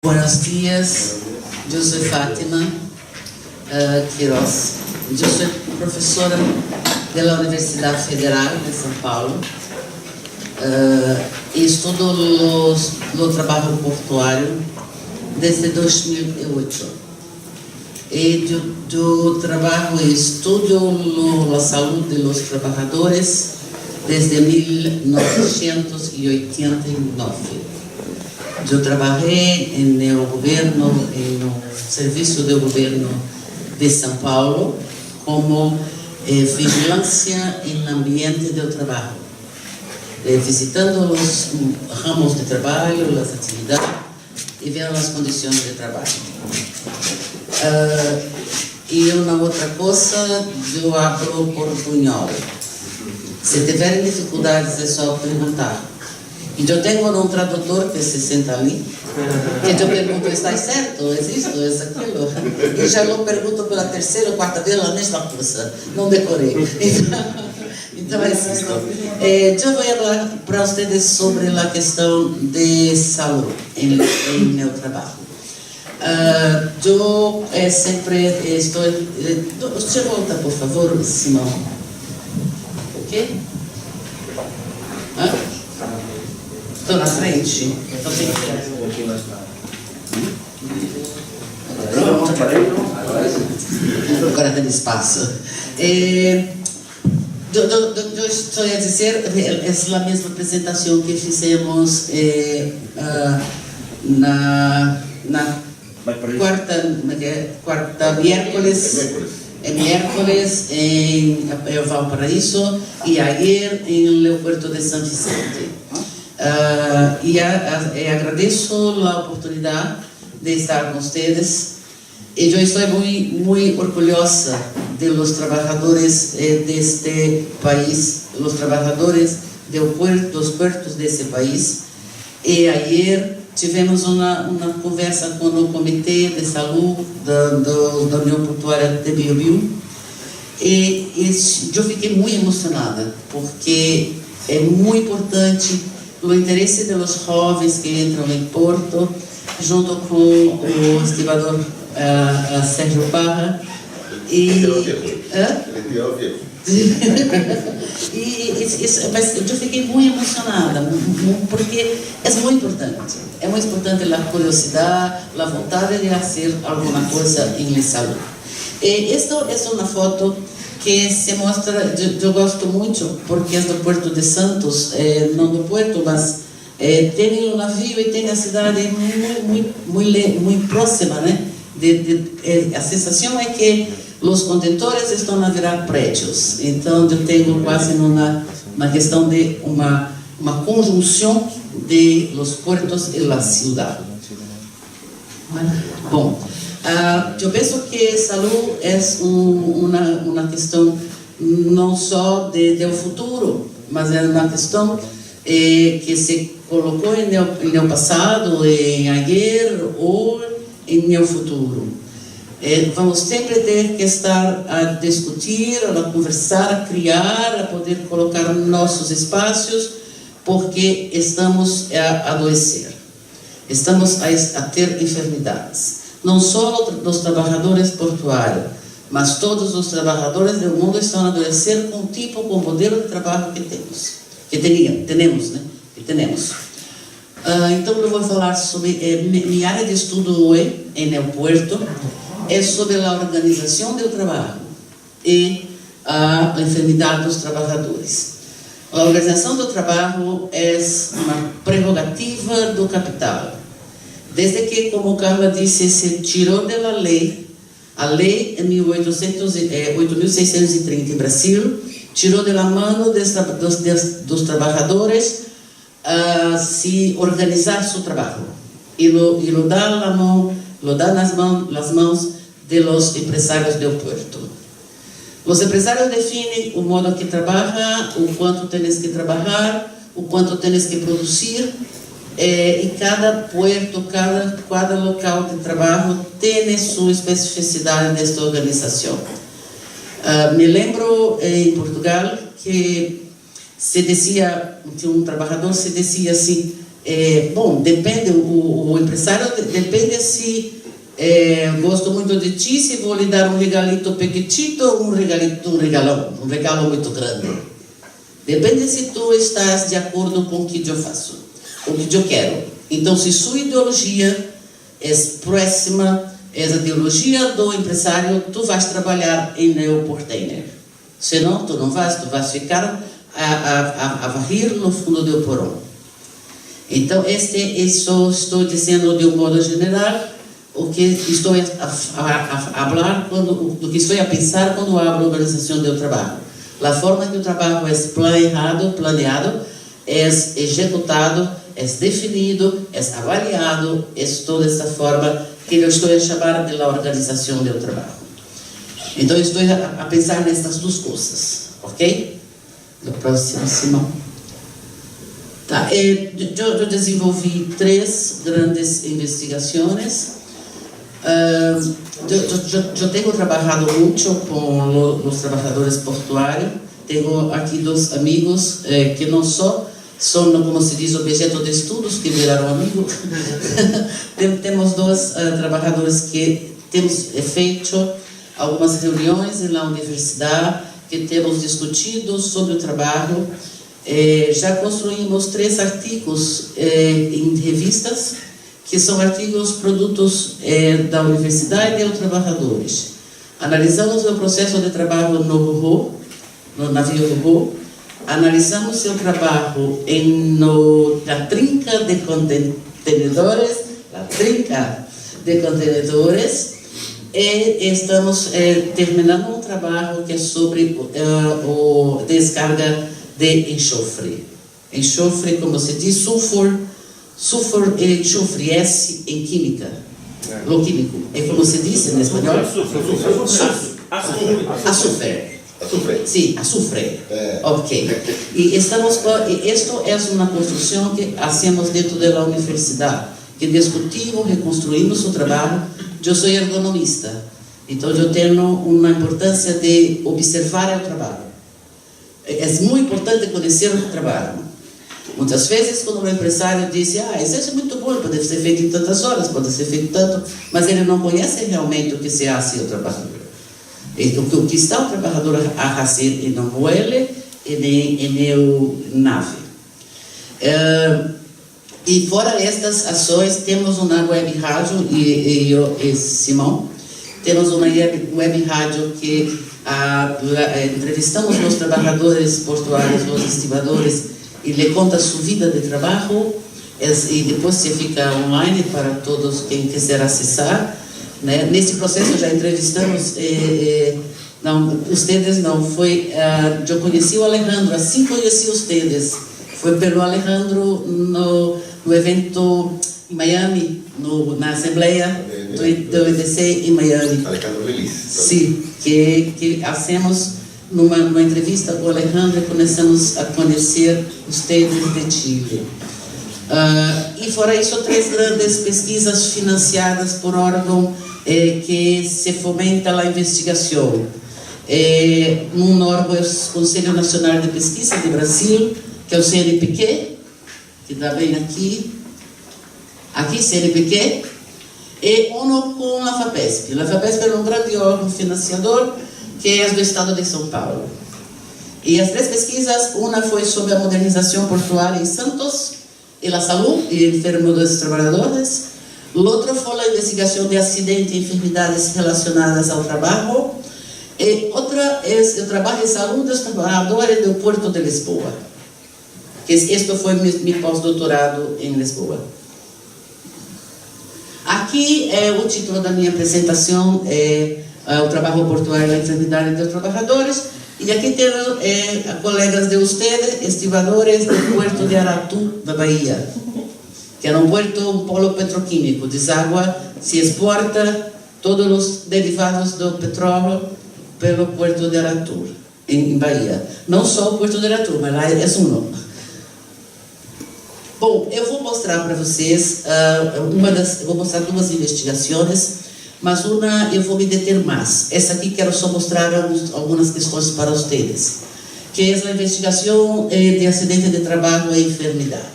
Buenos dias, eu sou Fátima Queiroz, eu sou professora da Universidade Federal de São Paulo e estudo o trabalho portuário desde 2008. E eu trabalho e estudo a saúde dos trabalhadores desde 1989. Eu trabalhei no governo, no serviço do governo de São Paulo, como vigilância em ambiente de trabalho, visitando os ramos de trabalho, as atividades e vendo as condições de trabalho. E uma outra coisa, eu abro portunhol. Se tiverem dificuldades, é só perguntar. E eu tenho um tradutor que se senta ali, que eu pergunto, está certo? É isto, é aquilo? E já eu pergunto pela terceira ou quarta vez a mesma coisa, não decorei. Então é isso. Eu vou falar para vocês sobre a questão de saúde em meu trabalho. Eu sempre estou... Você volta, por favor, Simão. Ok? Estou na frente, então tem que tirar um pouquinho mais para. Agora tem espaço. Eu estou a dizer, é a mesma apresentação que fizemos na quarta miércoles em Valparaíso e ayer em Aeroporto de São Vicente. E agradeço a oportunidade de estar com vocês. E eu estou muito orgulhosa de los trabalhadores deste país, os trabalhadores dos puertos desse país. E ayer tivemos uma conversa com o Comitê de Saúde da União Portuária de Biobío. E eu fiquei muito emocionada, porque é muito importante o interesse dos jovens que entram em Porto, junto com o estibador Sérgio Parra. Mas eu fiquei muito emocionada, porque é muito importante. É muito importante a curiosidade, a vontade de fazer alguma coisa em saúde. Esta é uma foto que se mostra, eu gosto muito, porque é do Porto de Santos, não do Porto, mas tem o navio e tem a cidade muito próxima, né? A sensação é que os contentores estão a virar prédios. Então, eu tenho quase uma questão de uma conjunção de los puertos e la ciudad. Bom, eu penso que saúde é uma questão não só do futuro, mas é uma questão que se colocou no passado, em ayer ou no futuro. Vamos sempre ter que estar a discutir, a conversar, a criar, a poder colocar nossos espaços, porque estamos a adoecer, estamos a ter enfermidades. Não só os trabalhadores portuários, mas todos os trabalhadores do mundo estão a adoecer com o modelo de trabalho que temos. Então eu vou falar sobre minha área de estudo hoje em El Puerto, é sobre a organização do trabalho e a enfermidade dos trabalhadores. A organização do trabalho é uma prerrogativa do capital. Desde que, como Carla disse, se tirou da lei, a lei em 8.630 em Brasil, tirou da mão dos trabalhadores se organizar seu trabalho e lo dá nas mãos de los empresários do Porto. Os empresários definem o modo que trabalha, o quanto tens que trabalhar, o quanto tens que produzir, e cada puerto, cada local de trabalho tem sua especificidade nesta organização. Me lembro em Portugal que se dizia, que um trabalhador se dizia assim, Bom, depende, o empresário depende se gosto muito de ti, se vou lhe dar um regalito pequitito ou um regalo muito grande. Depende se tu estás de acordo com o que eu faço, o que eu quero. Então, se sua ideologia é próxima, é a ideologia do empresário, tu vais trabalhar em neoportainer. Se não, tu não vais, tu vais ficar a varrer no fundo do porão. Então, isso estou dizendo de um modo geral, o que estou a falar, do que estou a pensar quando hablo organização do trabalho. A forma que o trabalho é planeado, é executado, é definido, é avaliado, é toda essa forma que eu estou a chamar de organização do trabalho. Então, estou a pensar nessas duas coisas, ok? No próximo, Simão. Tá, eu desenvolvi 3 grandes investigações. Eu tenho trabalhado muito com os trabalhadores portuários. Tenho aqui 2 amigos que não só são, como se diz, objeto de estudos, que viraram amigos. Temos 2 trabalhadores que temos feito algumas reuniões na universidade, que temos discutido sobre o trabalho. Já construímos 3 artigos em revistas, que são artigos produtos da universidade e dos trabalhadores. Analisamos o processo de trabalho no navio Rorô, analisamos o trabalho na trinca de contenedores, e estamos terminando um trabalho que é sobre a descarga de enxofre. Enxofre, como se diz, sulfur e enxofre, S em química, lo químico. É como se diz em espanhol? Azufre. Sim, azufre. Ok. E isto é uma construção que fazemos dentro da universidade, que discutimos, reconstruímos o trabalho. Eu sou ergonomista, então eu tenho uma importância de observar o trabalho. É muito importante conhecer o trabalho. Muitas vezes, quando o empresário diz, isso é muito bom, pode ser feito em tantas horas, pode ser feito tanto, mas ele não conhece realmente o que se faz o trabalhador. O que está o trabalhador a fazer não ele e nem nave. E fora estas ações, temos uma web rádio, e eu e Simão, temos uma web rádio que entrevistamos os trabalhadores portuários, os estibadores, e lhe conta sua vida de trabalho, e depois se fica online para todos quem quiser acessar. Né? Nesse processo já entrevistamos, eu conheci o Alejandro, assim conheci vocês, foi pelo Alejandro no evento em Miami, na Assembleia do EDC em Miami. Alejandro Lelis. Sim, que fazemos numa entrevista com o Alejandro, começamos a conhecer vocês de Chile. E fora isso, 3 grandes pesquisas financiadas por órgão que se fomenta a investigação. Um órgão é o Conselho Nacional de Pesquisa do Brasil, que é o CNPq, que está bem aqui, CNPq, e um com a FAPESP. A FAPESP é um grande órgão financiador, que é do Estado de São Paulo. E as 3 pesquisas, uma foi sobre a modernização portuária em Santos, e a saúde e o enfermo dos trabalhadores. O outro foi a investigação de acidentes e enfermidades relacionadas ao trabalho. E outra é o trabalho e saúde dos trabalhadores do Porto de Lisboa. Este foi meu pós-doutorado em Lisboa. Aqui é o título da minha apresentação, o trabalho portuário e a enfermidade dos trabalhadores. E aqui temos colegas de vocês, estibadores do Porto de Aratu, da Bahia, que é um polo petroquímico, deságua, se exporta todos os derivados do petróleo pelo Porto de Aratu, em Bahia. Não só o Porto de Aratu, mas lá é um. Bom, eu vou mostrar para vocês, vou mostrar 2 investigações, mas uma eu vou me deter mais. Essa aqui quero só mostrar algumas questões para vocês, que é a investigação de acidente de trabalho e enfermidade.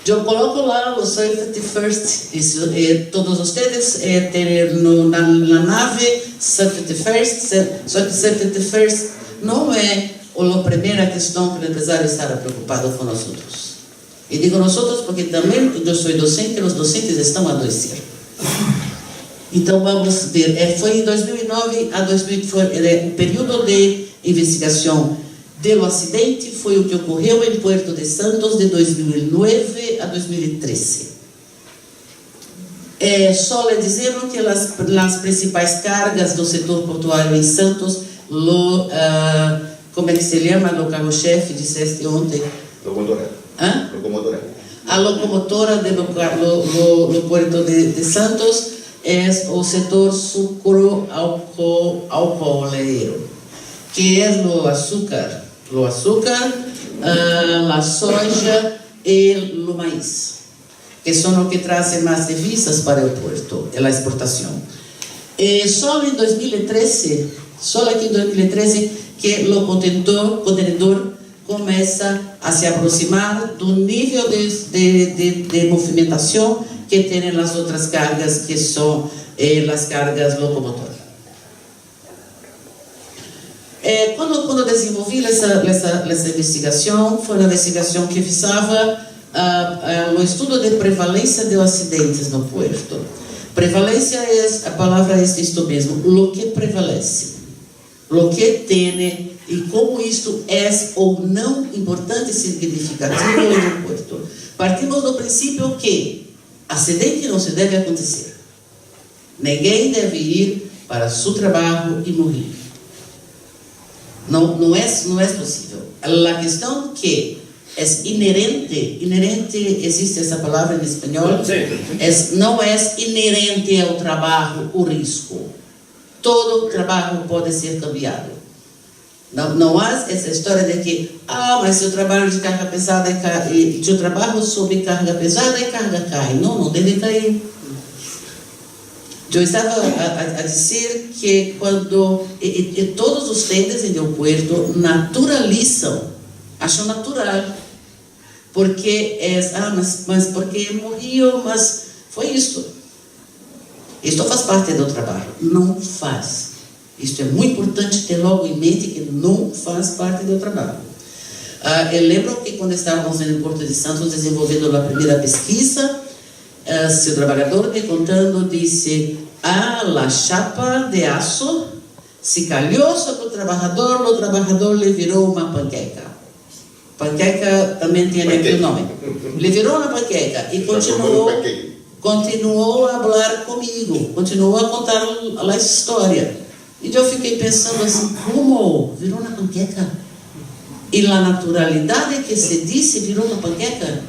Eu coloco lá o safety first. Isso, todos vocês têm na nave safety first. Safety first não é a primeira questão que o empresário estará preocupado com nós outros. E digo nós outros porque também eu sou docente, os docentes estão a adoecer. Então vamos ver. Foi em 2009 a 2000, foi o período de investigação do acidente, foi o que ocorreu em Puerto de Santos de 2009 a 2013. Só lhe dizer que as principais cargas do setor portuário em Santos, como é que se chama, o carro-chefe, disseste ontem? Locomotora. A locomotora do Puerto de Santos é o setor sucro-alcooleiro, que é o açúcar, a soja e o maíz, que são os que trazem mais divisas para o porto, a exportação. Só em 2013, que o contenedor começa a se aproximar do nível de movimentação que tem as outras cargas, que são as cargas locomotoras. Quando desenvolvi essa investigação, foi uma investigação que visava o estudo de prevalência de acidentes no porto. Prevalência a palavra é isto mesmo, o que prevalece, o que tem e como isto é ou não importante e significativo no porto. Partimos do princípio que acidente não se deve acontecer. Ninguém deve ir para seu trabalho e morrer. Não é possível. A questão que é inerente, existe essa palavra em espanhol, não é inerente ao trabalho o risco. Todo trabalho pode ser cambiado. Não há essa história de que, mas se eu trabalho de carga pesada e se eu trabalho sobre carga pesada e carga cai. Não deve cair. Eu estava a dizer que quando todos os clientes em Del Puerto naturalizam, acham natural, porque mas porque morreu, mas foi isto. Isto faz parte do trabalho. Não faz. Isto é muito importante ter logo em mente que não faz parte do trabalho. Eu lembro que quando estávamos em Porto de Santos desenvolvendo a primeira pesquisa, seu trabalhador me contando disse: a chapa de aço se calhou sobre o trabalhador lhe virou uma panqueca. Panqueca também tem aqui o nome. Lhe virou uma panqueca e continuou a falar comigo, continuou a contar a história. E eu fiquei pensando assim, como virou uma panqueca? E a naturalidade que se disse virou uma panqueca?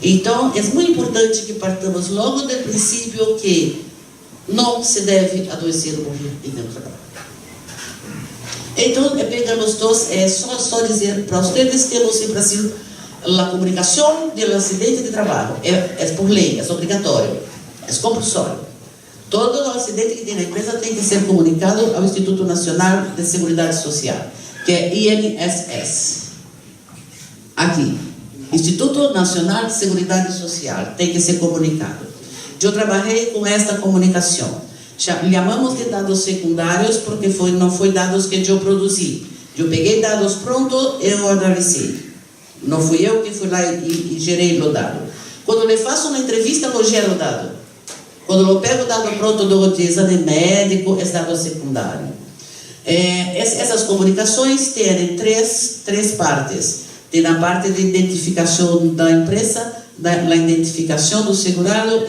Então, é muito importante que partamos logo do princípio que não se deve adoecer ou morrer em meu trabalho. Então, pegamos todos, só dizer para vocês, temos em Brasil a comunicação do acidente de trabalho. É por lei, é obrigatório, é compulsório. Todo acidente que tem na empresa tem que ser comunicado ao Instituto Nacional de Seguridade Social, que é INSS. Aqui, Instituto Nacional de Seguridade Social, tem que ser comunicado. Eu trabalhei com esta comunicação. Chamamos de dados secundários porque não foi dados que eu produzi. Eu peguei dados prontos, eu analisei. Não fui eu que fui lá e gerei o dado. Quando eu faço uma entrevista, eu gero o dado. Quando eu pego o dado pronto do exame médico, é dado secundário. Essas comunicações têm três partes. Tem a parte de identificação da empresa, a identificação do segurado,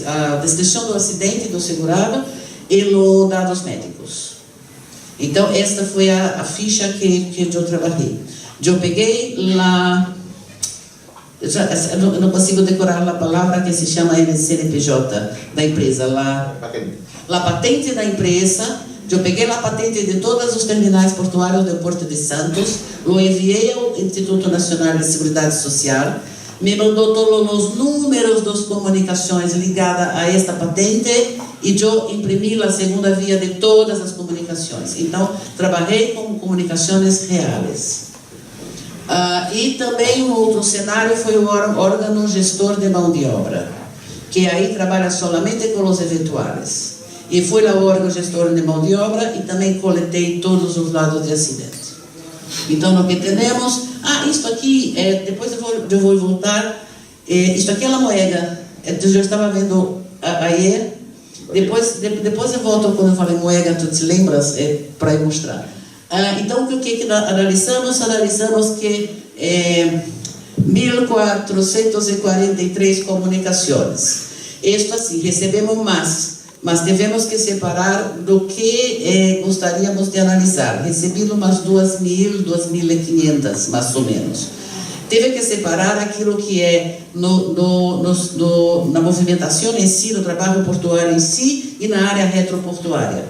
a descrição do acidente do segurado e os dados médicos. Então, esta foi a ficha que eu trabalhei. Eu peguei eu não consigo decorar a palavra que se chama CNPJ da empresa, a patente da empresa. Eu peguei a patente de todos os terminais portuários do Porto de Santos, o enviei ao Instituto Nacional de Seguridade Social, me mandou todos os números das comunicações ligadas a esta patente e eu imprimi a segunda via de todas as comunicações. Então, trabalhei com comunicações reais. E também um outro cenário foi o órgão gestor de mão de obra, que aí trabalha solamente com os eventuais. E fui lá o órgão gestor de mão de obra e também coletei todos os dados de acidente. Então, o que temos... isto aqui, depois eu vou voltar. Isto aqui é a moeda. Eu estava vendo aí. Depois eu volto quando eu falei moeda, tu te lembras? Para mostrar. Então, o que analisamos? Analisamos que 1.443 comunicações. Isto assim, recebemos mais. Mas devemos que separar do que gostaríamos de analisar. Recebi umas 2.000, 2.500, mais ou menos. Teve que separar aquilo que é na movimentação em si, no trabalho portuário em si e na área retroportuária.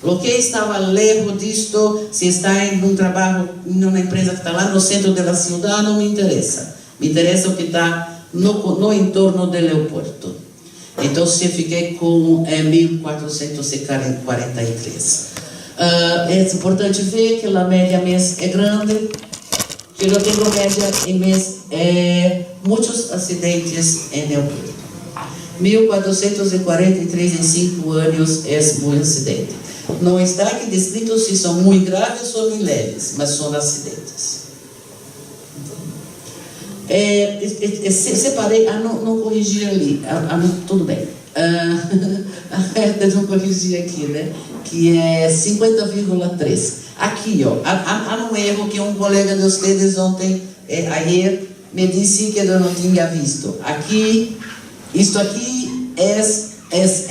O que estava lejos disto, se está em um trabalho, em uma empresa que está lá no centro da cidade, não me interessa. Me interessa o que está no entorno do aeroporto. Então, eu fiquei com 1.443. É importante ver que a média mês é grande, que eu tenho média em mês, muitos acidentes em aeroporto. 1.443 em 5 anos é muito acidente. Não está aqui descrito se são muito graves ou muito leves, mas são acidentes. Separei, não corrigi ali, tudo bem. Não corrigi aqui, né? Que é 50,3. Aqui, ó, há um erro que um colega de vocês ontem, ayer, me disse que eu não tinha visto. Aqui, isto aqui é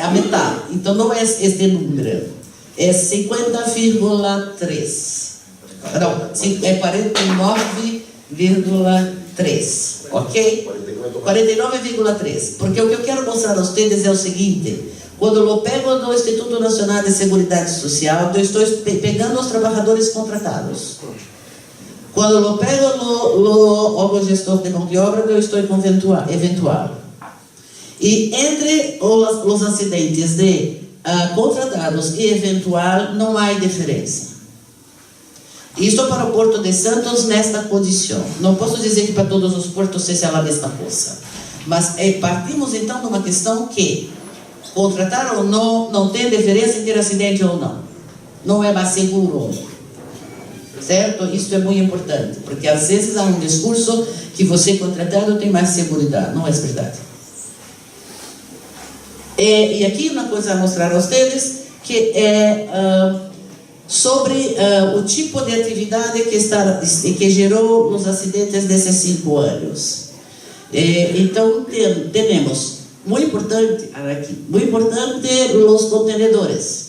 a metade, então não é este número, é 50,3. Não, é 49,3, ok? 49,3. Porque o que eu quero mostrar a vocês é o seguinte: quando eu pego do Instituto Nacional de Seguridade Social, eu estou pegando os trabalhadores contratados. Quando eu pego o gestor de mão de obra, eu estou com eventual. E entre os acidentes de contratados e eventual, não há diferença. Isto para o Porto de Santos nesta condição. Não posso dizer que para todos os portos seja a mesma coisa. Mas partimos então de uma questão que contratar ou não tem diferença em ter acidente ou não. Não é mais seguro ou não. Certo? Isso é muito importante. Porque às vezes há um discurso que você contratado tem mais segurança. Não é verdade. E aqui uma coisa a mostrar a vocês que é... sobre o tipo de atividade que gerou os acidentes desses 5 anos. Então, temos, muito importante, os contenedores.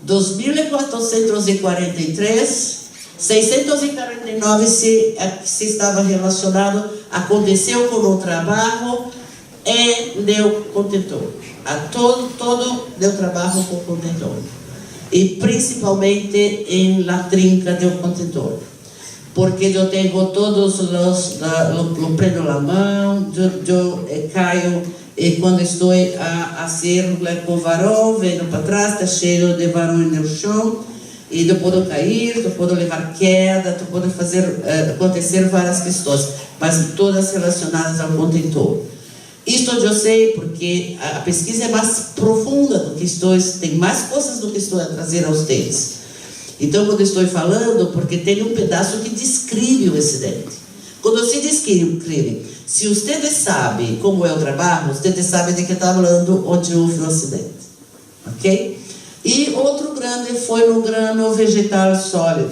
2.443, 649 se estava relacionado, aconteceu com o trabalho do contentor. Todo o trabalho com o contentor. E principalmente em la trinca do contentor, porque eu tenho todos eu prendo a mão, eu caio, e quando estou a fazer com varão, venho para trás, está cheio de varão no chão, e eu posso cair, eu posso levar queda, eu posso fazer acontecer várias questões, mas todas relacionadas ao contentor. Isto eu sei porque a pesquisa é mais profunda do que tem mais coisas do que estou a trazer a vocês. Então, quando estou falando, porque tem um pedaço que descreve o acidente. Quando você descreve, se vocês sabem como é o trabalho, vocês sabem de que está falando onde houve o acidente. Ok? E outro grande foi no grano vegetal sólido,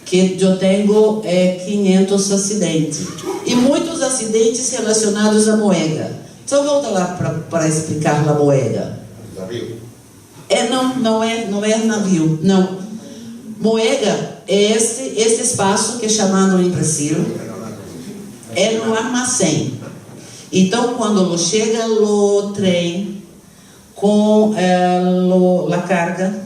que eu tenho 500 acidentes. E muitos acidentes relacionados à moeda. Só volta lá para explicar a moeda. Navio? Não é navio. Não. Moeda é esse espaço que é chamado em Brasil. É no armazém. Então, quando chega o trem com a carga,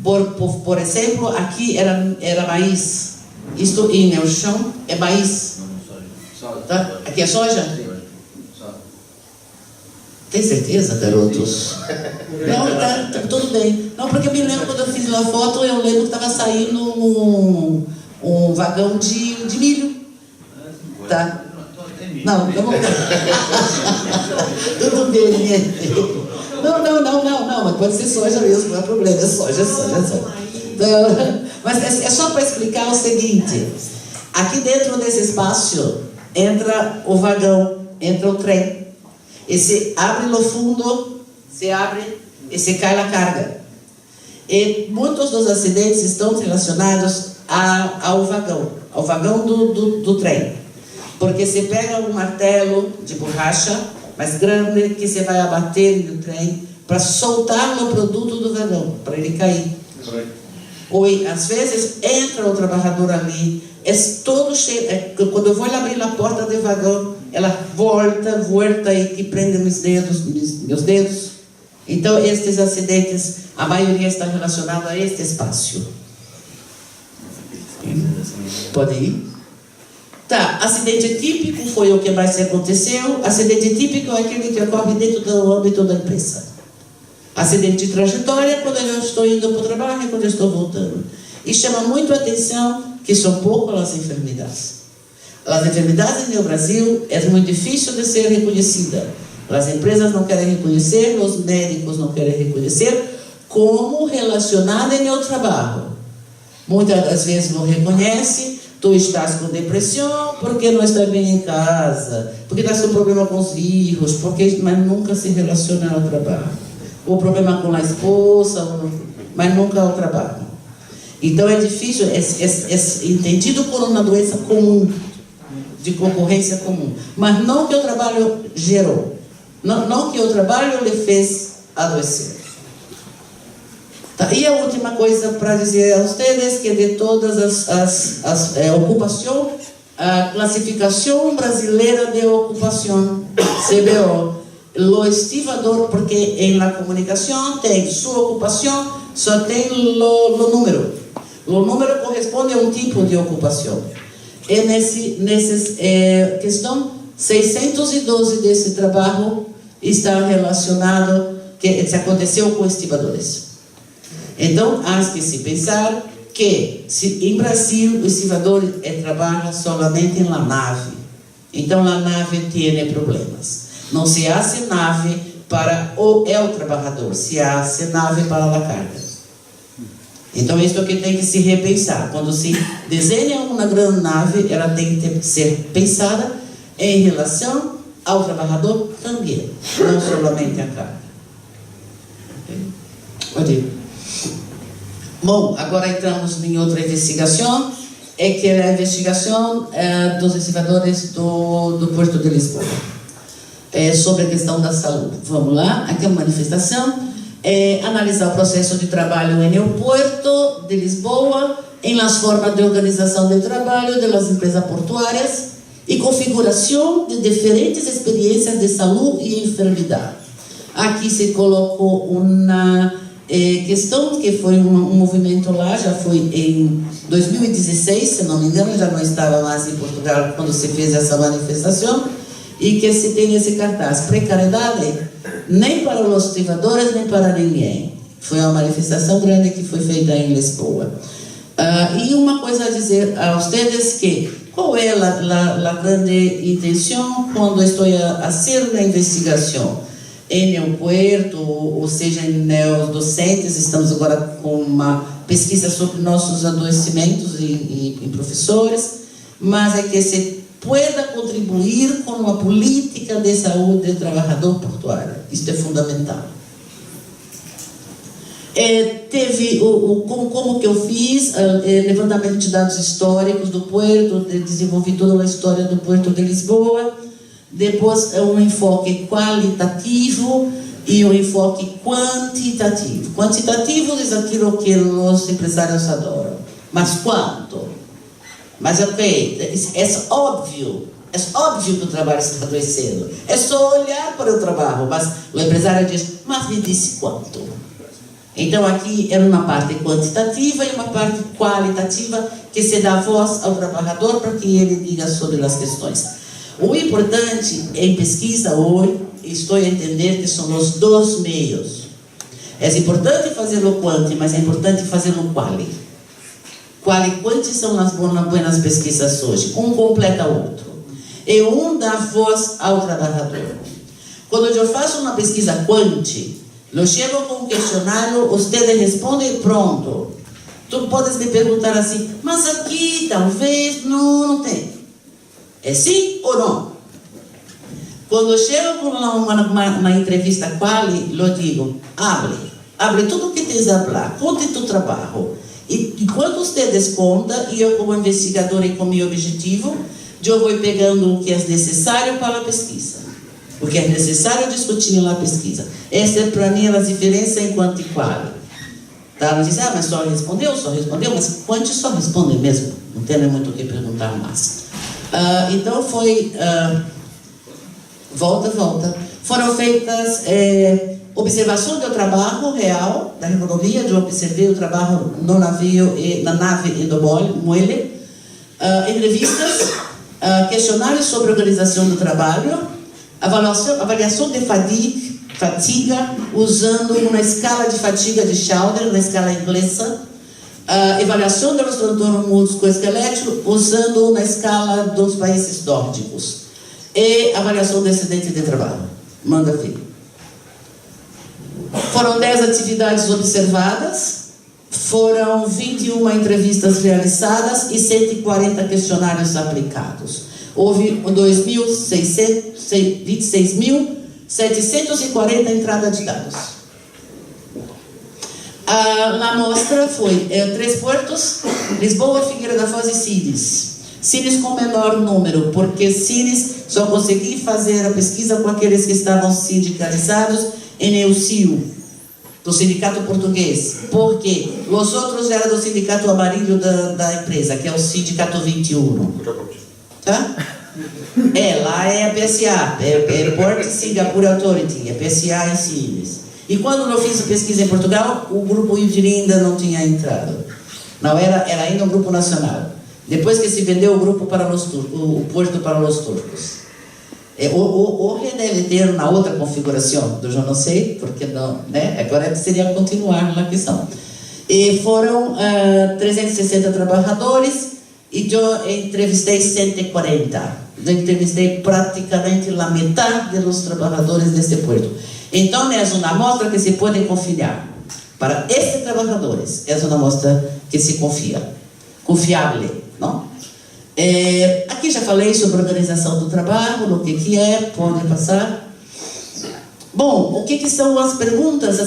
por exemplo, aqui era maíz. Isto em o chão é maíz. Tá? Aqui é soja? Tem certeza, garotos? Não, tá tudo bem. Não, porque eu me lembro quando eu fiz uma foto, eu lembro que estava saindo um vagão de milho. Tá? Não, tudo bem. Não, mas pode ser soja mesmo, não é problema, é soja. Então, mas é só para explicar o seguinte: aqui dentro desse espaço entra o vagão, entra o trem, e se abre no fundo, se abre e se cai a carga. E muitos dos acidentes estão relacionados ao vagão do trem. Porque você pega um martelo de borracha mais grande que você vai abater no trem para soltar o produto do vagão, para ele cair. Ou às vezes entra o trabalhador ali, é todo cheio. Quando eu vou abrir a porta do vagão, ela volta e prende meus dedos. Então, estes acidentes, a maioria está relacionada a este espaço. Pode ir? Tá, acidente típico foi o que mais aconteceu. Acidente típico é aquele que ocorre dentro do âmbito da empresa. Acidente de trajetória, quando eu estou indo para o trabalho e quando eu estou voltando. E chama muito a atenção que são poucas as enfermidades. As enfermidades no Brasil é muito difícil de ser reconhecida. As empresas não querem reconhecer, os médicos não querem reconhecer como relacionada ao trabalho. Muitas das vezes não reconhece. Tu estás com depressão porque não está bem em casa, porque estás com problema com os filhos, mas nunca se relaciona ao trabalho. O problema com a esposa, mas nunca ao trabalho. Então é difícil, é entendido como uma doença comum, de concorrência comum, mas não que o trabalho gerou, não que o trabalho lhe fez adoecer. Tá, e a última coisa para dizer a vocês que de todas as ocupações, a classificação brasileira de ocupação, CBO, o estivador, porque na comunicação tem sua ocupação, só tem o número. O número corresponde a um tipo de ocupação. E nessa questão, 612 desse trabalho está relacionado, que se aconteceu com estivadores. Então, há que se pensar que em Brasil o estivador trabalha somente na nave. Então, a nave tem problemas. Não se hace nave para o trabalhador, se hace nave para a carga. Então, isso é que tem que se repensar. Quando se desenha uma grande nave, ela tem que ser pensada em relação ao trabalhador também, não somente a carga. Pode ir. Bom, agora entramos em outra investigação, que é a investigação dos estivadores do Porto de Lisboa, sobre a questão da saúde. Vamos lá, aqui é uma manifestação, analisar o processo de trabalho no Porto de Lisboa, em las formas de organização de trabalho das empresas portuárias e configuração de diferentes experiências de saúde e enfermidade. Aqui se colocou uma questão que foi um movimento lá, já foi em 2016, se não me engano, já não estava mais em Portugal quando se fez essa manifestação, e que se tem esse cartaz: precariedade nem para os estivadores nem para ninguém. Foi uma manifestação grande que foi feita em Lisboa. E uma coisa a dizer a vocês que qual é a grande intenção quando estou a fazer a investigação em o Puerto, ou seja, os docentes. Estamos agora com uma pesquisa sobre nossos adoecimentos e professores, mas é que se pueda contribuir com uma política de saúde do trabalhador portuário. Isso é fundamental. Teve como que eu fiz levantamento de dados históricos do Puerto, desenvolvi toda a história do Puerto de Lisboa. Depois um enfoque qualitativo e um enfoque quantitativo. Quantitativo é aquilo que os empresários adoram. Mas quanto? Mas é óbvio que o trabalho está adoecendo. É só olhar para o trabalho, mas o empresário diz: mas me disse quanto? Então aqui era uma parte quantitativa e uma parte qualitativa que se dá voz ao trabalhador para que ele diga sobre as questões. O importante em pesquisa hoje, estou a entender que são os dois meios. É importante fazer o quanti, mas é importante fazer o quali. Quali e quanti são as boas pesquisas hoje. Um completa o outro. e um dá voz ao trabalhador. Quando eu faço uma pesquisa quanti, eu chego com um questionário, você responde e pronto. Tu podes me perguntar assim, mas aqui talvez não tem. É sim ou não? Quando eu chego com uma entrevista quali, eu digo, abre tudo o que tens a falar, conte tu trabalho. E enquanto você desconta, e eu como investigador e com meu objetivo, eu vou pegando o que é necessário para a pesquisa. O que é necessário discutir na pesquisa. Essa é para mim a diferença em quanto e qual. Tá? Não diz, mas só respondeu, mas quanto só responde mesmo. Não tem muito o que perguntar mais. Então foi... volta. Foram feitas observações do trabalho real da economia. Eu observei o trabalho no navio, na nave e no muelle. Entrevistas, questionários sobre organização do trabalho, avaliação de fatiga usando uma escala de fatiga de Schauder, uma escala inglesa, avaliação do transtorno musculoesquelético usando uma escala dos países nórdicos e avaliação de acidente de trabalho. Manda ver. Foram 10 atividades observadas, foram 21 entrevistas realizadas e 140 questionários aplicados. Houve 26.740 entradas de dados. A amostra foi 3 portos, Lisboa, Figueira da Foz e Sines. Sines com menor número, porque Sines só consegui fazer a pesquisa com aqueles que estavam sindicalizados em EUCIO, do sindicato português, porque os outros eram do sindicato amarillo da empresa, que é o sindicato 21. Tá? Lá é a PSA, Port Singapore Authority, a PSA em Sines. E quando eu fiz a pesquisa em Portugal, o grupo Iviri ainda não tinha entrado. Não era ainda um grupo nacional. Depois que se vendeu o grupo para os turcos, o porto para os turcos. Hoje deve ter uma outra configuração, eu já não sei, porque não, né? Agora seria continuar na questão. E foram 360 trabalhadores e eu entrevistei 140. Eu entrevistei praticamente a metade dos trabalhadores deste porto. Então, é uma amostra que se pode confiar. Para estes trabalhadores, é uma amostra que se confia. Confiável, não? Aqui já falei sobre organização do trabalho, o que é, pode passar. Bom, o que são as perguntas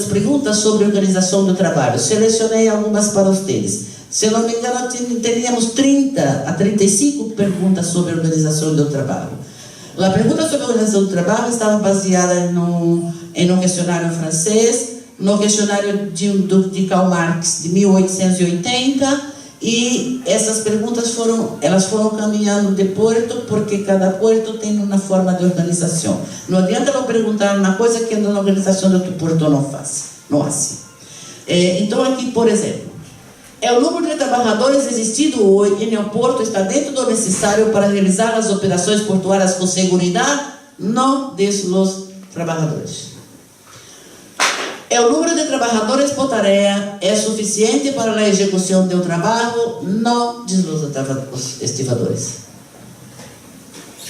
sobre organização do trabalho? Selecionei algumas para vocês. Se não me engano, teríamos 30 a 35 perguntas sobre organização do trabalho. A pergunta sobre organização do trabalho estava baseada em um questionário francês, no questionário de Karl Marx, de 1880, e essas perguntas foram caminhando de porto, porque cada porto tem uma forma de organização. Não adianta não perguntar uma coisa que na organização do porto não faz, não assim. Então aqui, por exemplo, o número de trabalhadores existido hoje no porto está dentro do necessário para realizar as operações portuárias com segurança? Não dos trabalhadores. O número de trabalhadores por tarefa é suficiente para a execução do trabalho? Não, diz os estivadores.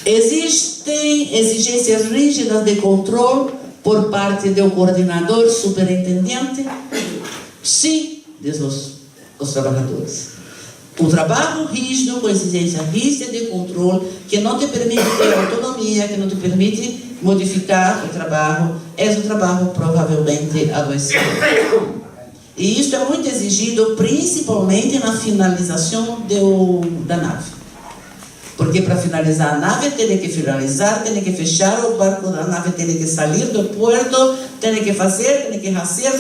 Existem exigências rígidas de controle por parte do coordenador superintendente? Sim, diz os trabalhadores. O trabalho rígido, com exigência rígida de controle, que não te permite ter autonomia, que não te permite modificar o trabalho, é um trabalho provavelmente adoecido. E isso é muito exigido, principalmente na finalização da nave. Porque para finalizar a nave, tem que finalizar, tem que fechar o barco da nave, tem que sair do porto, tem que fazer, tem que fazer,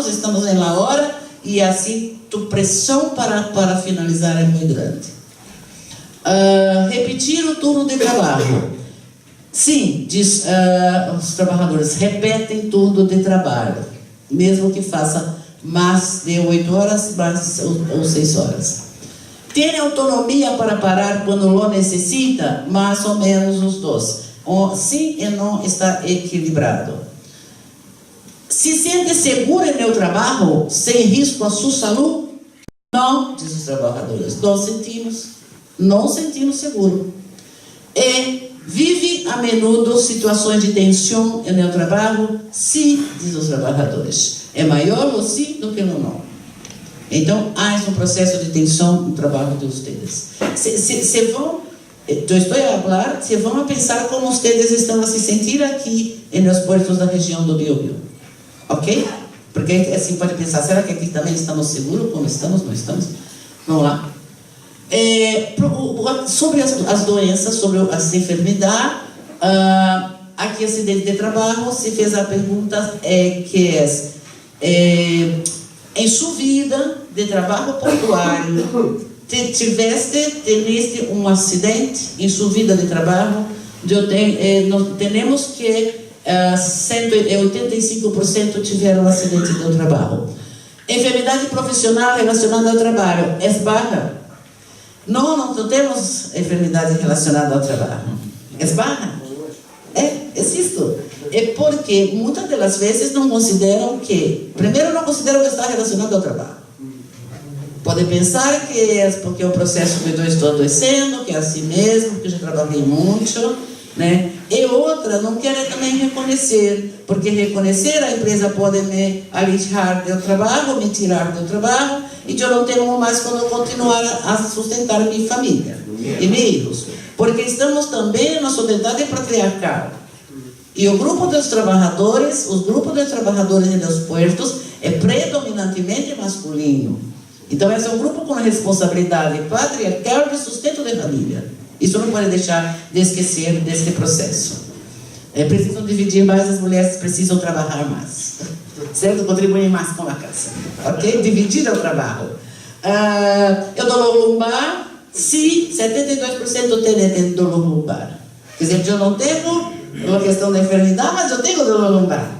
estamos na hora, e assim, a pressão para finalizar é muito grande. Repetir o turno de trabalho. Sim, diz os trabalhadores, repetem turno de trabalho, mesmo que faça mais de 8 horas, ou 6 horas. Tem autonomia para parar quando o necessita? Mais ou menos os dois. Sim e não está equilibrado. Se sente seguro em meu trabalho, sem risco à sua saúde? Não, diz os trabalhadores, não sentimos seguro. E Vive a menudo situações de tensão no trabalho? Sim, diz os trabalhadores. É maior o sim do que o não. Então, há um processo de tensão no trabalho de vocês. Se vão, eu estou a falar, se vão a pensar como vocês estão a se sentir aqui nos portos da região do Biobío. Ok? Porque assim pode pensar, será que aqui também estamos seguros? Como estamos? Não estamos? Vamos lá. Sobre as doenças, sobre as enfermidades, aqui acidente de trabalho, se fez a pergunta que em sua vida de trabalho portuário, tiveste um acidente em sua vida de trabalho? Nós temos que 85% tiveram acidente de trabalho. Enfermidade profissional relacionada ao trabalho, é barra? Não temos enfermidade relacionada ao trabalho. É barra? Existe. É porque muitas das vezes não consideram que, primeiro não consideram que está relacionado ao trabalho. Pode pensar que é porque é um processo que eu estou adoecendo, que é assim mesmo, que eu já trabalhei muito, né? E outra, não querem também reconhecer, porque reconhecer a empresa pode me alistar do trabalho, me tirar do trabalho, e eu não tenho mais como continuar a sustentar minha família e meus. Porque estamos também na sociedade patriarcal. E o grupo dos trabalhadores, os grupos de trabalhadores nos portos é predominantemente masculino. Então, esse é um grupo com responsabilidade patriarcal de sustento da família. Isso não pode deixar de esquecer desse processo. Precisam dividir mais, as mulheres precisam trabalhar mais. Certo? Contribuir mais com a casa. Ok? Dividir o trabalho. Eu dou lombar, sim, 72% tem dor lombar. Quer dizer, eu não tenho uma questão da enfermidade, mas eu tenho dor lombar.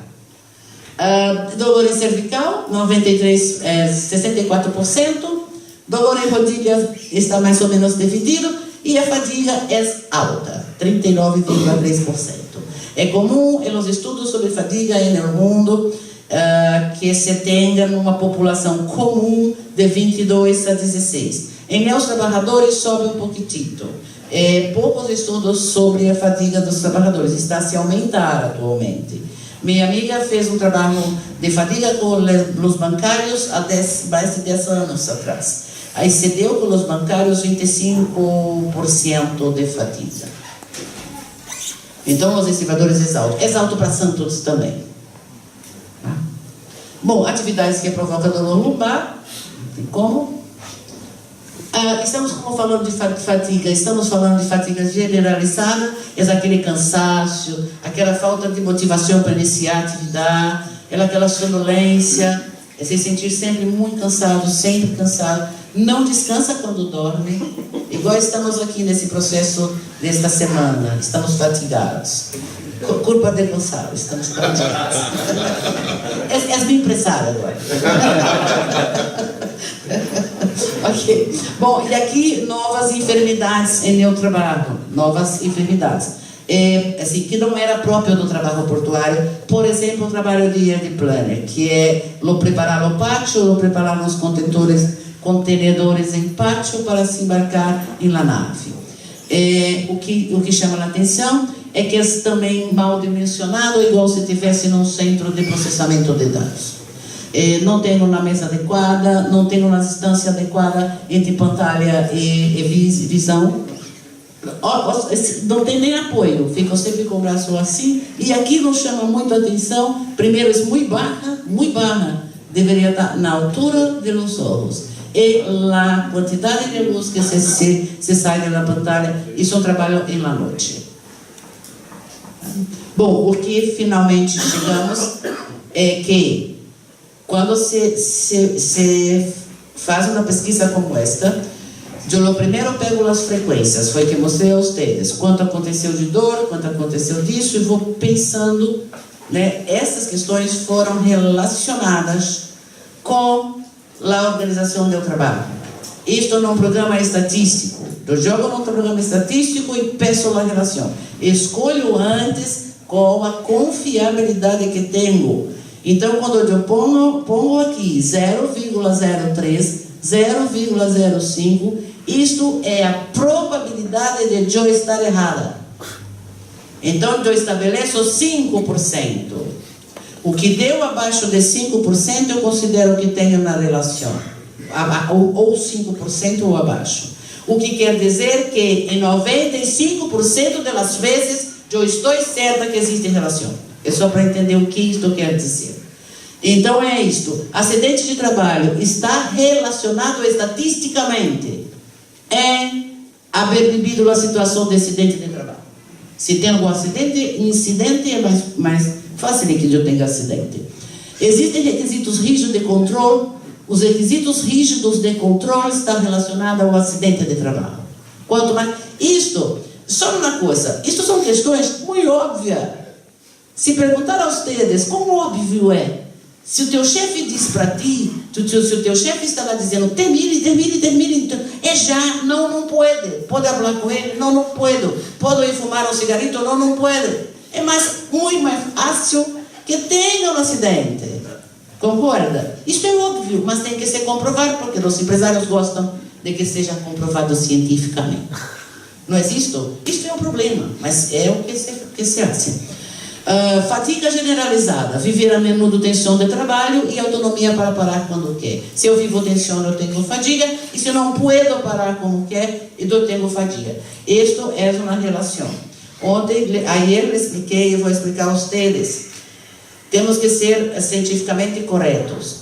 Dolor em cervical, 64%. Dolor em rodilha está mais ou menos dividido. E a fadiga é alta, 39,3%. É comum nos estudos sobre fadiga no mundo que se tenha uma população comum de 22 a 16. Em meus trabalhadores sobe um pouquinho. Poucos estudos sobre a fadiga dos trabalhadores, está a se aumentar atualmente. Minha amiga fez um trabalho de fadiga com os bancários há mais de 10 anos atrás. Aí se deu com os bancários 25% de fadiga. Então, os estibadores é alto para Santos também. Bom, atividades que provocam dor lombar, tem como? Estamos falando de fadiga, estamos falando de fadiga generalizada, é aquele cansaço, aquela falta de motivação para iniciar a atividade, aquela sonolência, é se sentir sempre muito cansado, sempre cansado, não descansa quando dorme, igual estamos aqui nesse processo desta semana, estamos fatigados. Culpa de Gonçalo, estamos fatigados. És minha empresária agora. Ok. Bom, e aqui novas enfermidades em meu trabalho, novas enfermidades. Assim, que não era próprio do trabalho portuário, por exemplo, o trabalho de air planner, que é preparar o pátio, preparar os contenedores em pátio para se embarcar em la nave. O que chama a atenção é que é também mal dimensionado, igual se estivesse num centro de processamento de dados. Não tem uma mesa adequada, não tem uma distância adequada entre pantalla e visão. Não tem nem apoio, ficam sempre com o braço assim. E aqui nos chama muito a atenção, primeiro é muito barra, deveria estar na altura dos olhos. E a quantidade de luz que se sai da pantalla, isso é um trabalho em la noite. Bom, o que finalmente chegamos é que quando se faz uma pesquisa como esta, eu primeiro pego as frequências, foi que mostrei a vocês, quanto aconteceu de dor, quanto aconteceu disso, e vou pensando, né, essas questões foram relacionadas com a organização do trabalho. Isto não é um programa estatístico, eu jogo num programa estatístico e peço a relação. Escolho antes com a confiabilidade que tenho. Então, quando eu pongo aqui 0,03, 0,05, isto é a probabilidade de eu estar errada. Então, eu estabeleço 5%. O que deu abaixo de 5%, eu considero que tenho na relação. Ou 5% ou abaixo. O que quer dizer que em 95% das vezes eu estou certa que existe relação. É só para entender o que isto quer dizer. Então é isto. Acidente de trabalho está relacionado estatisticamente em haver vivido a situação de acidente de trabalho. Se tem algum incidente é mais fácil que eu tenha acidente. Existem requisitos rígidos de controle. Os requisitos rígidos de controle estão relacionados ao acidente de trabalho. Quanto mais... Isto, só uma coisa, isto são questões muito óbvias. Se perguntar a vocês, como óbvio é? Se o teu chefe diz para ti, se o teu chefe está lá dizendo, termine, é já, não pode. Pode falar com ele? Não pode. Pode ir fumar um cigarrito? Não pode. É muito mais fácil que tenha um acidente. Concorda? Isto é óbvio, mas tem que ser comprovado, porque os empresários gostam de que seja comprovado cientificamente. Não é isto? Isto é um problema, mas é o que se acha. Fatiga generalizada, viver a menudo tensão de trabalho e autonomia para parar quando quer. Se eu vivo tensão, eu tenho fadiga, e se eu não posso parar como quer, eu tenho fadiga. Isto é uma relação. Ayer eu expliquei e vou explicar a vocês. Temos que ser cientificamente corretos.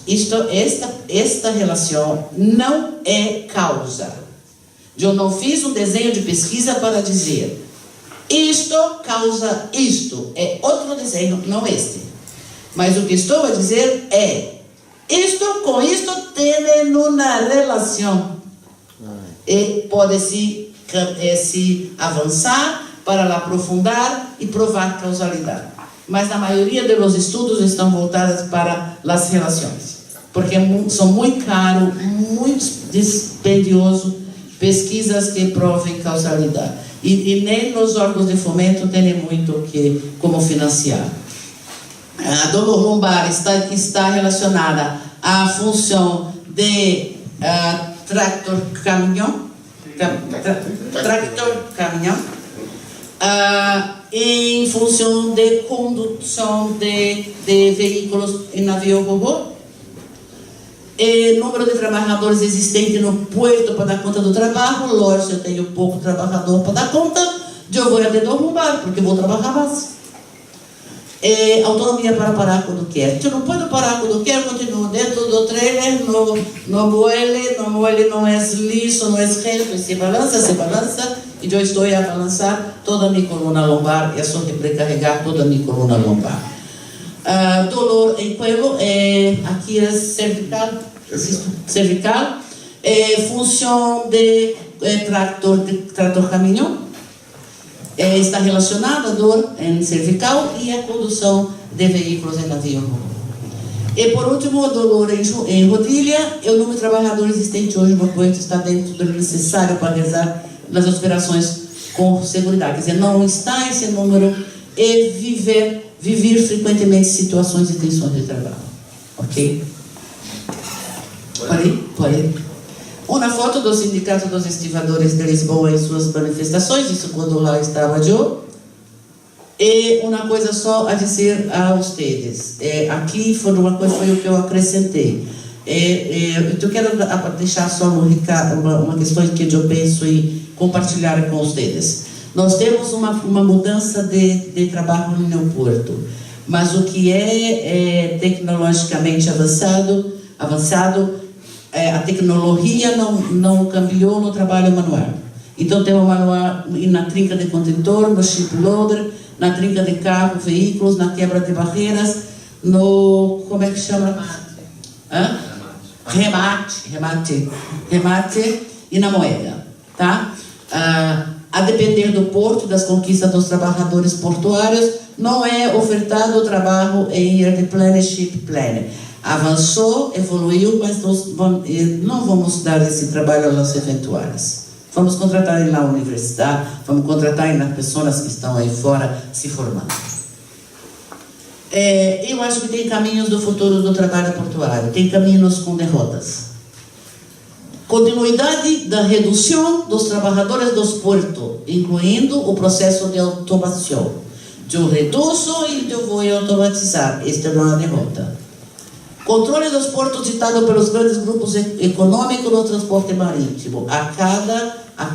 Esta relação não é causa. Eu não fiz um desenho de pesquisa para dizer isto causa isto. É outro desenho, não este. Mas o que estou a dizer é isto com isto tem uma relação. E pode-se avançar para aprofundar e provar causalidade. Mas na maioria dos estudos estão voltados para as relações, porque são muito caros, muito dispendiosos, pesquisas que provem causalidade. E nem nos órgãos de fomento tem muito como financiar. A dor lombar está relacionada à função de tractor-caminhão, em função de condução de veículos em navio robô, número de trabalhadores existentes no porto para dar conta do trabalho. Lógico, eu tenho pouco trabalhador para dar conta, eu vou até derrubar, porque vou trabalhar mais. Autonomia para parar quando quer. Eu não posso parar quando quer, continuo dentro do trailer, no muelle não é liso, não é reto, se balança, e eu estou a balançar toda a minha coluna lombar, é só recarregar toda a minha coluna lombar. Dolor em cuello, aqui é cervical, função de trator-caminhão, está relacionada a dor em cervical e a condução de veículos em navio. E por último, o dolor em rodilha. O número de trabalhadores existente hoje no porto está dentro do necessário para realizar as operações com segurança. Quer dizer, não está esse número e viver frequentemente situações de tensões de trabalho. Ok? Pode. Uma foto do Sindicato dos Estivadores de Lisboa em suas manifestações, isso quando lá estava eu. E uma coisa só a dizer a vocês. Aqui foi o que eu acrescentei. Eu quero deixar só uma questão que eu penso em compartilhar com vocês. Nós temos uma mudança de trabalho no aeroporto, mas o que é tecnologicamente avançado, a tecnologia não cambiou no trabalho manual. Então tem o manual na trinca de contentor, no ship loader, na trinca de carro, veículos, na quebra de barreiras, no, como é que chama? Remate e na moeda, tá? A depender do porto, das conquistas dos trabalhadores portuários, não é ofertado o trabalho em Air Plan e Ship Plan. Avançou, evoluiu, mas não vamos dar esse trabalho aos eventuais. Vamos contratar na universidade, vamos contratar nas pessoas que estão aí fora se formando. Eu acho que tem caminhos do futuro do trabalho portuário, tem caminhos com derrotas. Continuidade da redução dos trabalhadores dos portos, incluindo o processo de automação. Eu reduzo e eu vou automatizar. Esta é uma derrota. Controle dos portos ditado pelos grandes grupos econômicos no transporte marítimo. A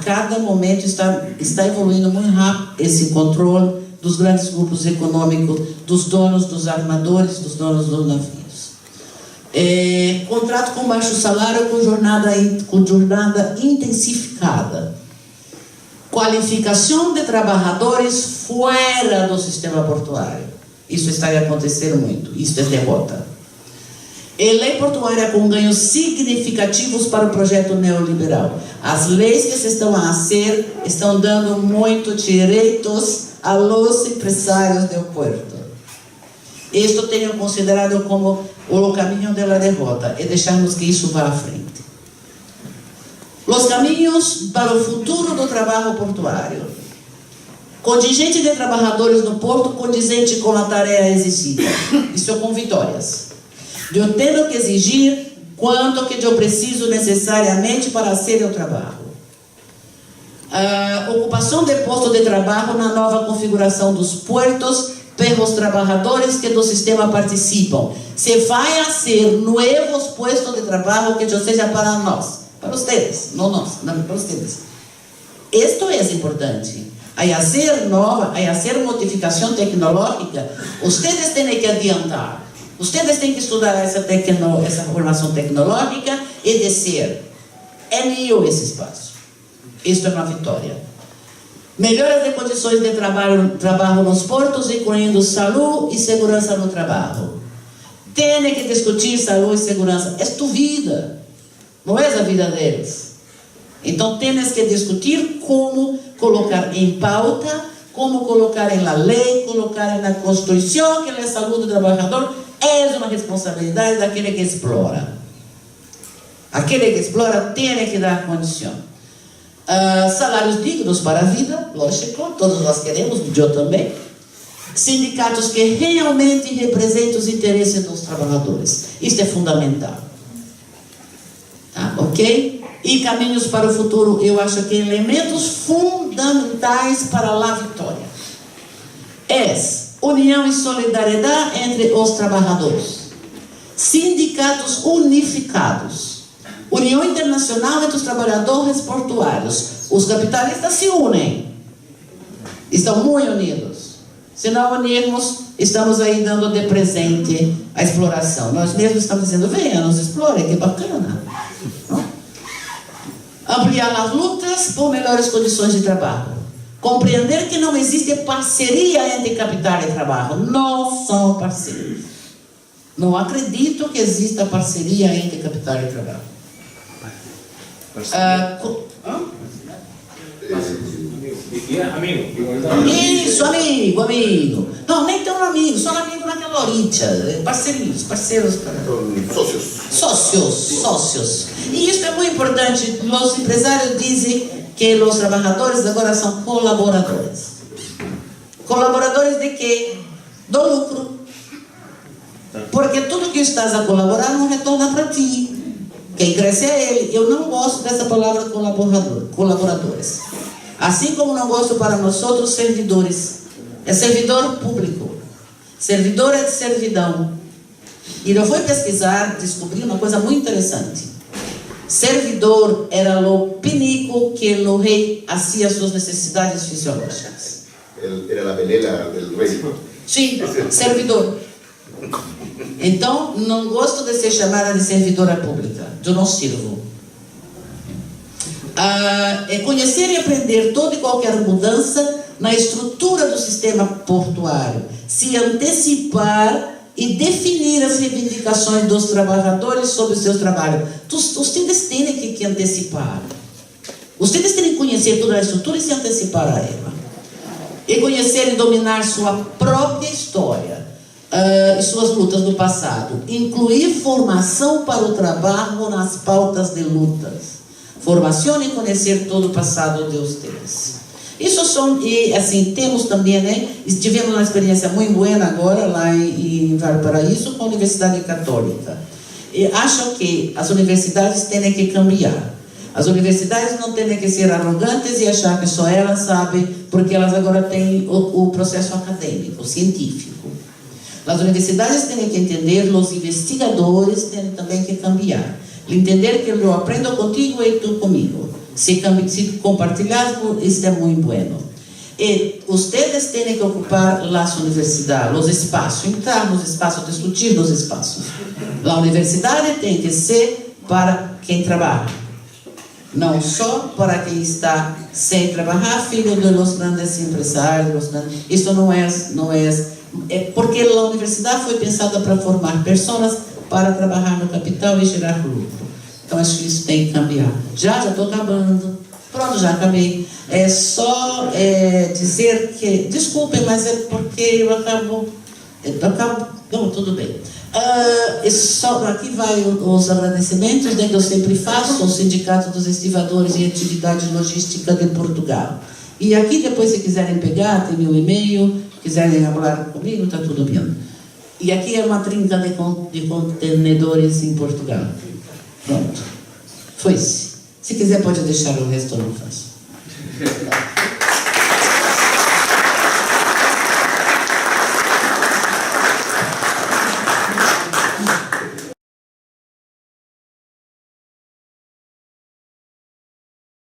cada momento está evoluindo muito rápido esse controle dos grandes grupos econômicos, dos donos dos armadores, dos donos dos navios. Contrato com baixo salário com jornada intensificada. Qualificação de trabalhadores fora do sistema portuário. Isso está acontecendo muito. Isso é derrota. Lei portuária com ganhos significativos para o projeto neoliberal. As leis que se estão a fazer estão dando muitos direitos aos empresários do porto. Isto tenho considerado como o caminho da derrota e deixarmos que isso vá à frente. Os caminhos para o futuro do trabalho portuário. Contingente de trabalhadores no porto condizente com a tarefa exigida. Isso com vitórias. Eu tenho que exigir quanto que eu preciso necessariamente para fazer o trabalho. Ocupação de posto de trabalho na nova configuração dos portos pelos trabalhadores que do sistema participam. Se vai ser novos postos de trabalho que eu seja para nós, para vocês, não nós, não para vocês. Isto é importante. A ser nova, a ser modificação tecnológica, vocês têm que adiantar. Vocês têm que estudar essa formação tecnológica e dizer, é meu esse espaço. Isto é uma vitória. Melhoras de condições de trabalho nos portos, incluindo saúde e segurança no trabalho. Tem que discutir saúde e segurança. É tua vida, não é a vida deles. Então, tens que discutir como colocar em pauta, como colocar em la lei, colocar na Constituição que a saúde do trabalhador é uma responsabilidade daquele que explora. Aquele que explora tem que dar condição. Salários dignos para a vida, lógico, todos nós queremos, eu também. Sindicatos que realmente representam os interesses dos trabalhadores. Isso é fundamental. Tá? Ok? E caminhos para o futuro, eu acho que elementos fundamentais para a vitória. União e solidariedade entre os trabalhadores. Sindicatos unificados. União internacional entre os trabalhadores portuários. Os capitalistas se unem. Estão muito unidos. Se não unirmos, estamos aí dando de presente a exploração. Nós mesmos estamos dizendo, venha, nos explore, que bacana. Não? Ampliar as lutas por melhores condições de trabalho. Compreender que não existe parceria entre capital e trabalho. Não são parceiros. Não acredito que exista parceria entre capital e trabalho. Isso, amigo. Não, nem tão amigo, só amigo naquela horita. Parceiros. Sócios. E isso é muito importante. Os empresários dizem que os trabalhadores agora são colaboradores. Colaboradores de quê? Do lucro. Porque tudo que estás a colaborar não retorna para ti. Quem cresce é ele. Eu não gosto dessa palavra colaboradores. Assim como não gosto para nós outros servidores. É servidor público. Servidor é de servidão. E eu fui pesquisar, descobri uma coisa muito interessante. Servidor era o pinico que o rei hacía suas necessidades fisiológicas. Era a velela do rei. Sim, servidor. Então, não gosto de ser chamada de servidora pública. Eu não sirvo. Conhecer e aprender toda e qualquer mudança na estrutura do sistema portuário. Se antecipar e definir as reivindicações dos trabalhadores sobre o seu trabalho. Vocês têm que antecipar. Vocês têm que conhecer toda a estrutura e se antecipar a ela. E conhecer e dominar sua própria história. E suas lutas do passado. Incluir formação para o trabalho nas pautas de lutas. Formação e conhecer todo o passado de vocês. Isso são, e assim, temos também, né? Tivemos uma experiência muito boa agora lá em Valparaíso com a Universidade Católica. E acho que as universidades têm que cambiar. As universidades não têm que ser arrogantes e achar que só elas sabem, porque elas agora têm o processo acadêmico, científico. As universidades têm que entender, os investigadores têm também que cambiar. Entender que eu aprendo contigo e tu comigo. Se compartilhamos, isso é muito bueno. E vocês têm que ocupar as universidades, os espaços, entrar nos espaços, discutir nos espaços. A universidade tem que ser para quem trabalha, não só para quem está sem trabalhar, filho dos grandes empresários. Isso não é porque a universidade foi pensada para formar pessoas para trabalhar no capital e gerar lucro. Então acho que isso tem que cambiar. Já estou acabando. Pronto, já acabei. É só dizer que, desculpem, mas é porque eu acabo. Não, tudo bem. Aqui vai os agradecimentos, né, que eu sempre faço ao Sindicato dos Estivadores em Atividade Logística de Portugal. E aqui depois, se quiserem pegar, tem meu e-mail, quiserem falar comigo, está tudo bem. E aqui é uma trinca de contenedores em Portugal. Pronto. Foi-se. Se quiser pode deixar, o resto eu não faço.